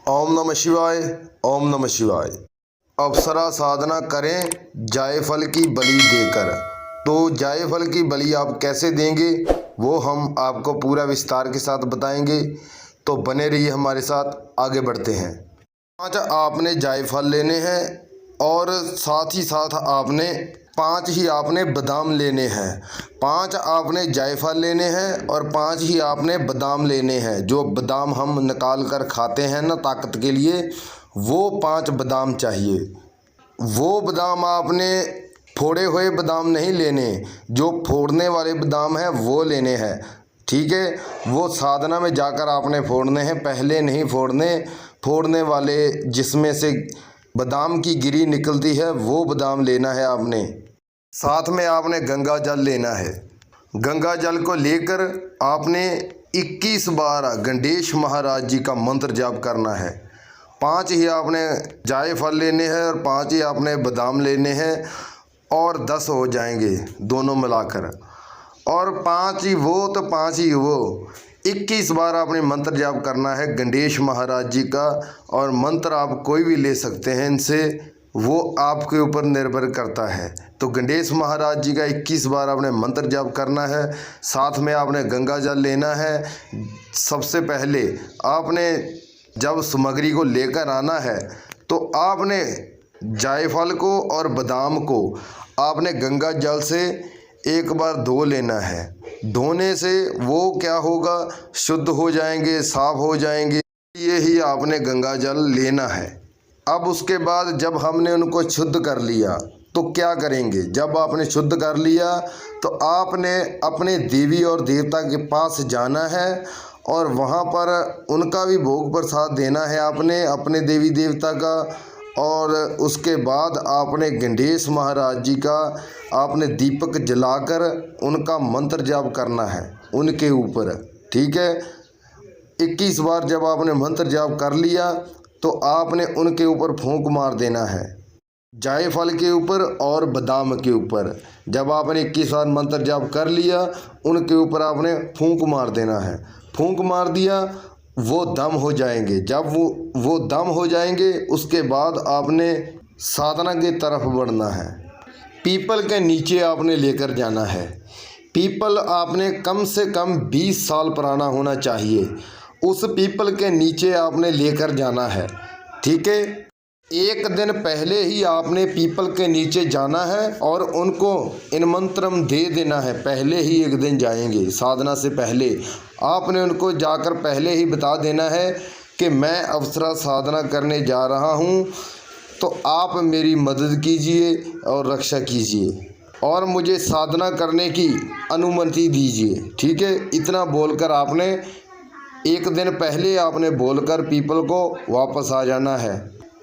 ओम नमः शिवाय। ओम नमः शिवाय। अप्सरा साधना करें जायफल की बलि देकर। तो जायफल की बलि आप कैसे देंगे वो हम आपको पूरा विस्तार के साथ बताएंगे, तो बने रहिए हमारे साथ। आगे बढ़ते हैं। 5 आपने जायफल लेने हैं और साथ ही साथ आपने 5 ही आपने बादाम लेने हैं। 5 आपने जायफल लेने हैं और 5 ही आपने बादाम लेने हैं। जो बादाम हम निकाल कर खाते हैं ना ताकत के लिए, वो 5 बादाम चाहिए। वो बादाम आपने फोड़े हुए बादाम नहीं लेने, जो फोड़ने वाले बादाम हैं वो लेने हैं। ठीक है, वो साधना में जाकर आपने फोड़ने हैं, पहले नहीं फोड़ने। फोड़ने वाले जिसमें से बादाम की गिरी निकलती है वो बादाम लेना है आपने। साथ में आपने गंगा जल लेना है। गंगा जल को लेकर आपने 21 बार गणेश महाराज जी का मंत्र जाप करना है। 5 ही आपने जायफल लेने हैं और 5 ही आपने बादाम लेने हैं और 10 हो जाएंगे दोनों मिलाकर। और 5 ही वो तो 5 ही वो 21 बार आपने मंत्र जाप करना है गणेश महाराज जी का। और मंत्र आप कोई भी ले सकते हैं इनसे, वो आपके ऊपर निर्भर करता है। तो गणेश महाराज जी का 21 बार आपने मंत्र जाप करना है। साथ में आपने गंगा जल लेना है। सबसे पहले आपने जब सामग्री को लेकर आना है तो आपने जायफल को और बादाम को आपने गंगा जल से एक बार धो लेना है। धोने से वो क्या होगा, शुद्ध हो जाएंगे, साफ हो जाएंगे। ये ही आपने गंगा जल लेना है। अब उसके बाद जब हमने उनको शुद्ध कर लिया तो क्या करेंगे। जब आपने शुद्ध कर लिया तो आपने अपने देवी और देवता के पास जाना है और वहाँ पर उनका भी भोग प्रसाद देना है आपने, अपने देवी देवता का। और उसके बाद आपने गणेश महाराज जी का आपने दीपक जलाकर उनका मंत्र जाप करना है उनके ऊपर। ठीक है, 21 बार जब आपने मंत्र जाप कर लिया तो आपने उनके ऊपर फूंक मार देना है, जायफल के ऊपर और बादाम के ऊपर। जब आपने 21 बार मंत्र जाप कर लिया उनके ऊपर आपने फूंक मार देना है। फूंक मार दिया, वो दम हो जाएंगे। जब वो दम हो जाएंगे उसके बाद आपने साधना की तरफ बढ़ना है। पीपल के नीचे आपने लेकर जाना है। पीपल आपने कम से कम 20 साल पुराना होना चाहिए। उस पीपल के नीचे आपने लेकर जाना है। ठीक है, एक दिन पहले ही आपने पीपल के नीचे जाना है और उनको इन मंत्रम दे देना है। पहले ही एक दिन जाएंगे साधना से पहले आपने उनको जाकर पहले ही बता देना है कि मैं अप्सरा साधना करने जा रहा हूँ, तो आप मेरी मदद कीजिए और रक्षा कीजिए और मुझे साधना करने की अनुमति दीजिए। ठीक है, इतना बोलकर आपने एक दिन पहले आपने बोलकर पीपल को वापस आ जाना है।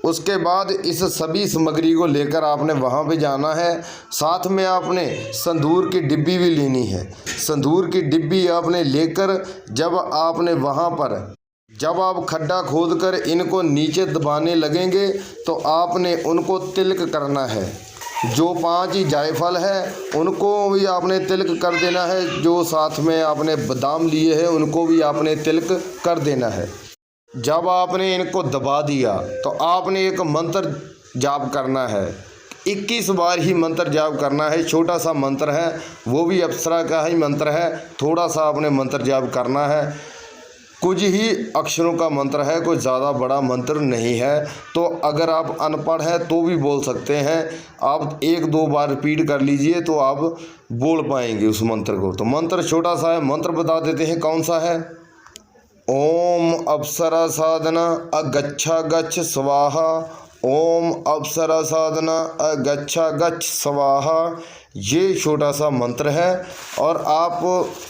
उसके बाद इस सभी सामग्री को लेकर आपने वहाँ पे जाना है। साथ में आपने संदूर की डिब्बी भी लेनी है। संदूर की डिब्बी आपने लेकर जब आपने वहाँ पर जब आप खड्डा खोदकर इनको नीचे दबाने लगेंगे तो आपने उनको तिलक करना है। जो 5 ही जायफल है उनको भी आपने तिलक कर देना है। जो साथ में आपने बादाम लिए हैं उनको भी आपने तिलक कर देना है। जब आपने इनको दबा दिया तो आपने एक मंत्र जाप करना है। 21 बार ही मंत्र जाप करना है। छोटा सा मंत्र है, वो भी अप्सरा का ही मंत्र है। थोड़ा सा आपने मंत्र जाप करना है। कुछ ही अक्षरों का मंत्र है, कोई ज़्यादा बड़ा मंत्र नहीं है। तो अगर आप अनपढ़ हैं तो भी बोल सकते हैं। आप 1-2 बार रिपीट कर लीजिए तो आप बोल पाएंगे उस मंत्र को। तो मंत्र छोटा सा है, मंत्र बता देते हैं कौन सा है। ओम अप्सरा साधना अगच्छा गच्छ स्वाहा। ओम अप्सरा साधना अगच्छा गच्छ स्वाहा। ये छोटा सा मंत्र है और आप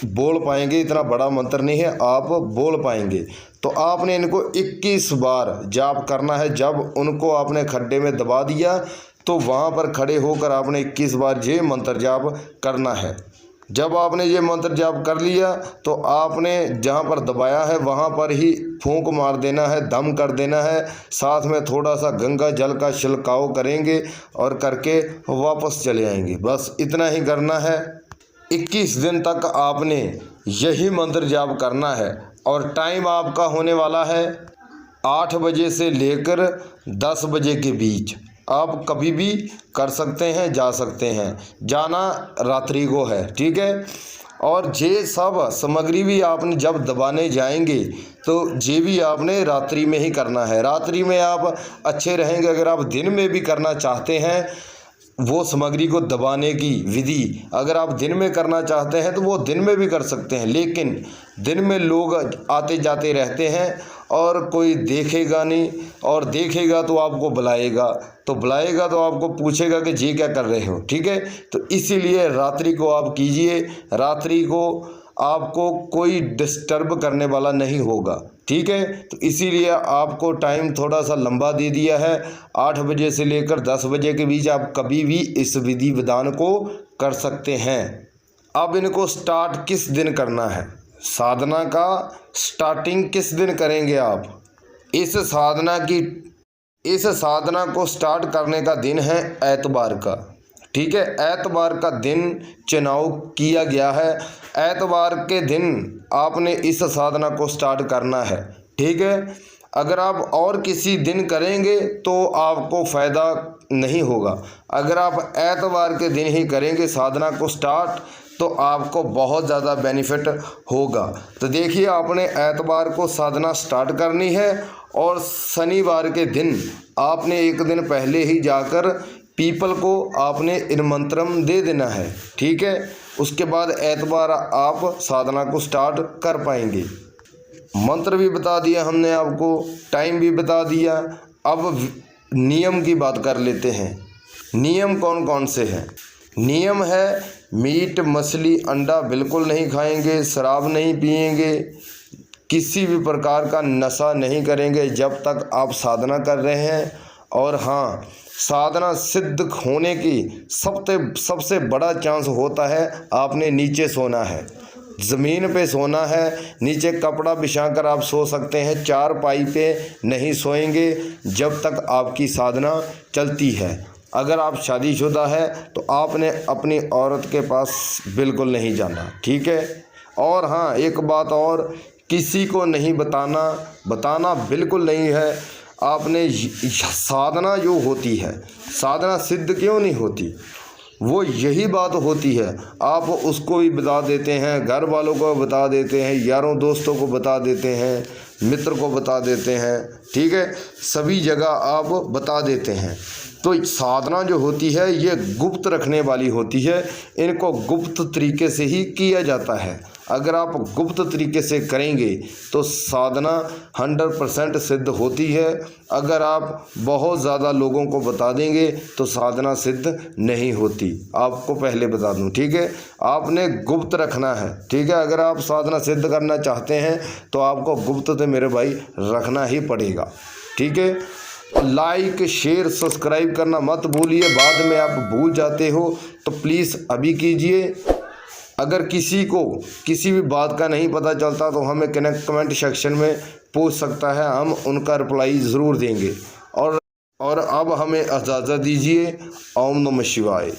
बोल पाएंगे। इतना बड़ा मंत्र नहीं है, आप बोल पाएंगे। तो आपने इनको 21 बार जाप करना है। जब उनको आपने खड्डे में दबा दिया तो वहाँ पर खड़े होकर आपने 21 बार ये मंत्र जाप करना है। जब आपने ये मंत्र जाप कर लिया तो आपने जहाँ पर दबाया है वहाँ पर ही फूंक मार देना है, दम कर देना है। साथ में थोड़ा सा गंगा जल का छिड़काव करेंगे और करके वापस चले आएंगे। बस इतना ही करना है। 21 दिन तक आपने यही मंत्र जाप करना है और टाइम आपका होने वाला है 8 बजे से लेकर 10 बजे के बीच आप कभी भी कर सकते हैं, जा सकते हैं। जाना रात्रि को है, ठीक है। और ये सब सामग्री भी आपने जब दबाने जाएंगे तो ये भी आपने रात्रि में ही करना है। रात्रि में आप अच्छे रहेंगे। अगर आप दिन में भी करना चाहते हैं वो सामग्री को दबाने की विधि, अगर आप दिन में करना चाहते हैं तो वो दिन में भी कर सकते हैं, लेकिन दिन में लोग आते जाते रहते हैं और कोई देखेगा नहीं, और देखेगा तो आपको बुलाएगा, तो बुलाएगा तो आपको पूछेगा कि जी क्या कर रहे हो, ठीक है। तो इसीलिए रात्रि को आप कीजिए। रात्रि को आपको कोई डिस्टर्ब करने वाला नहीं होगा, ठीक है। तो इसीलिए आपको टाइम थोड़ा सा लंबा दे दिया है। 8 बजे से लेकर 10 बजे के बीच आप कभी भी इस विधि विधान को कर सकते हैं। अब इनको स्टार्ट किस दिन करना है, साधना का स्टार्टिंग किस दिन करेंगे आप? इस साधना को स्टार्ट करने का दिन है एतवार का, ठीक है। एतवार का दिन चुनाव किया गया है। एतवार के दिन आपने इस साधना को स्टार्ट करना है, ठीक है। अगर आप और किसी दिन करेंगे तो आपको फ़ायदा नहीं होगा। अगर आप एतवार के दिन ही करेंगे साधना को स्टार्ट तो आपको बहुत ज़्यादा बेनिफिट होगा। तो देखिए, आपने एतवार को साधना स्टार्ट करनी है और शनिवार के दिन आपने एक दिन पहले ही जाकर पीपल को आपने निमंत्रण दे देना है, ठीक है। उसके बाद एतवार आप साधना को स्टार्ट कर पाएंगे। मंत्र भी बता दिया हमने आपको, टाइम भी बता दिया। अब नियम की बात कर लेते हैं। नियम कौन कौन से हैं? नियम है मीट मछली अंडा बिल्कुल नहीं खाएंगे, शराब नहीं पिएंगे, किसी भी प्रकार का नशा नहीं करेंगे जब तक आप साधना कर रहे हैं। और हाँ, साधना सिद्ध होने की सबसे बड़ा चांस होता है आपने नीचे सोना है, ज़मीन पे सोना है, नीचे कपड़ा बिछाकर आप सो सकते हैं। चारपाई पे नहीं सोएंगे जब तक आपकी साधना चलती है। अगर आप शादीशुदा है तो आपने अपनी औरत के पास बिल्कुल नहीं जाना, ठीक है। और हाँ, एक बात और, किसी को नहीं बताना बिल्कुल नहीं है आपने। साधना जो होती है, साधना सिद्ध क्यों नहीं होती, वो यही बात होती है। आप उसको भी बता देते हैं, घर वालों को बता देते हैं, यारों दोस्तों को बता देते हैं, मित्र को बता देते हैं, ठीक है। सभी जगह आप बता देते हैं। तो साधना जो होती है ये गुप्त रखने वाली होती है। इनको गुप्त तरीके से ही किया जाता है। अगर आप गुप्त तरीके से करेंगे तो साधना 100% सिद्ध होती है। अगर आप बहुत ज़्यादा लोगों को बता देंगे तो साधना सिद्ध नहीं होती। आपको पहले बता दूं, ठीक है। आपने गुप्त रखना है, ठीक है। अगर आप साधना सिद्ध करना चाहते हैं तो आपको गुप्त तो मेरे भाई रखना ही पड़ेगा, ठीक है। लाइक शेयर सब्सक्राइब करना मत भूलिए, बाद में आप भूल जाते हो तो प्लीज़ अभी कीजिए। अगर किसी को किसी भी बात का नहीं पता चलता तो हमें कमेंट सेक्शन में पूछ सकता है, हम उनका रिप्लाई ज़रूर देंगे। और अब हमें इजाज़त दीजिए। ओम नमः शिवाय।